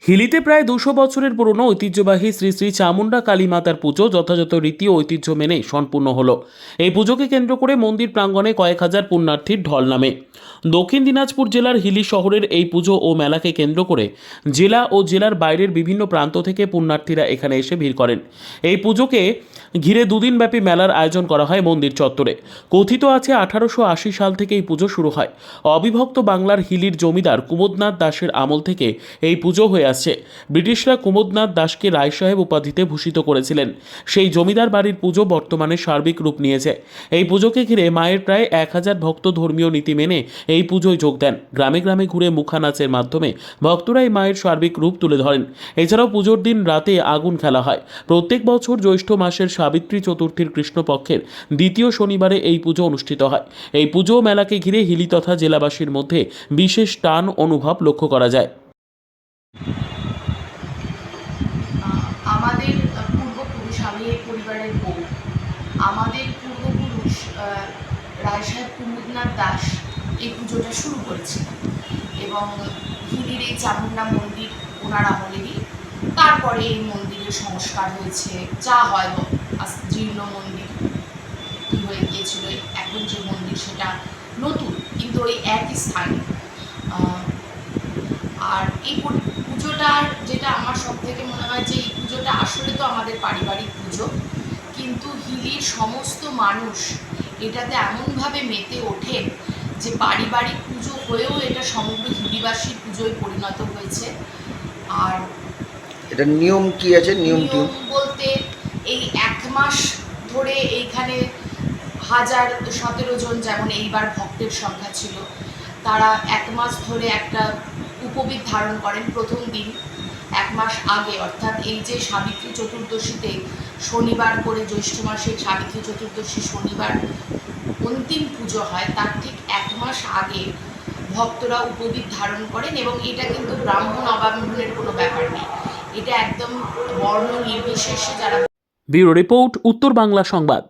হিলিতে প্রায় 200 বছরের পুরনো ঐতিহ্যবাহী শ্রী শ্রী চামুন্ডা কালী মাতার পুজো যথাযথ রীতি ও ঐতিহ্য মেনে সম্পূর্ণ হলো। এই পুজোকে কেন্দ্র করে মন্দির প্রাঙ্গণে কয়েক হাজার পুণ্যার্থীর ঢল নামে। দক্ষিণ দিনাজপুর জেলার হিলি শহরের এই পুজো ও মেলাকে কেন্দ্র করে জেলা ও জেলার বাইরের বিভিন্ন প্রান্ত থেকে পুণ্যার্থীরা এখানে এসে ভিড় করেন। এই পুজোকে ঘিরে দুদিনব্যাপী মেলার আয়োজন করা হয় মন্দির চত্বরে। কথিত আছে 1880 সাল থেকে এই পুজো শুরু হয়। অবিভক্ত বাংলার হিলির জমিদার কুমোদনাথ দাসের আমল থেকে এই পুজো হয়ে আসছে। ব্রিটিশরা কুমোদনাথ দাসকে রায় সাহেব উপাধিতে ভূষিত করেছিলেন। সেই জমিদার বাড়ির পুজো বর্তমানে সার্বিক রূপ নিয়েছে। এই পুজোকে ঘিরে মায়ের প্রায় 1000 ভক্ত ধর্মীয় নীতি মেনে এই পুজোয় যোগ দেন। গ্রামে গ্রামে ঘুরে মুখা নাচের মাধ্যমে ভক্তরা এই মায়ের সার্বিক রূপ তুলে ধরেন। এছাড়াও পুজোর দিন রাতে আগুন খেলা হয়। প্রত্যেক বছর জ্যৈষ্ঠ মাসের সাবিত্রী চতুর্থীর কৃষ্ণপক্ষের দ্বিতীয় শনিবারে এই পুজো অনুষ্ঠিত হয়। এই পুজো মেলাকে ঘিরে হিলি তথা জেলাবাসীর মধ্যে বিশেষ টান অনুভব লক্ষ্য করা যায়। আমাদের পূর্বপুরুষ, আমি এই পরিবারের বউ, আমাদের পূর্বপুরুষ রায় সাহেব কুমুদনাথ দাস এই পুজোটা শুরু করেছিলেন এবং হিলির এই চামুন্ডা মন্দির ওনার আমলেরই। তারপরে এই মন্দিরের সংস্কার হয়েছে, যা হয় জীর্ণ মন্দির কী হয়ে গিয়েছিল, এখন যে মন্দির সেটা নতুন কিন্তু ওই একই স্থানে। আর এই পুজোটার যেটা আমার সব থেকে মনে হয় যে এই পুজোটা আসলে তো আমাদের পারিবারিক পুজো, কিন্তু হিলির সমস্ত মানুষ এটাতে এমনভাবে মেতে ওঠেন যে পারিবারিক পুজো হয়েও এটা সমগ্র হিলিবাসীর পুজোয় পরিণত হয়েছে। আর এটা নিয়ম কি আছে? নিয়ম বলতে এই 1 মাস ধরে এইখানে 1017 জন যেমন এইবার ভক্তের সংখ্যা ছিল, তারা 1 মাস ধরে একটা উপবীত ধারণ করেন। প্রথম দিন 1 মাস আগে, অর্থাৎ এই যে সাবিত্রী চতুর্দশীতে শনিবার করে জ্যৈষ্ঠ মাসের সাবিত্রী চতুর্দশী শনিবার অন্তিম পুজো হয়, তার ঠিক 1 মাস আগে ভক্তরা উপবীত ধারণ করেন এবং এটা কিন্তু ব্রাহ্মণ অব্রাহ্মণের কোনো ব্যাপার নেই, এটা একদম বর্ণ নির্বিশেষে যারা। ব্যুরো রিপোর্ট, উত্তর বাংলা সংবাদ।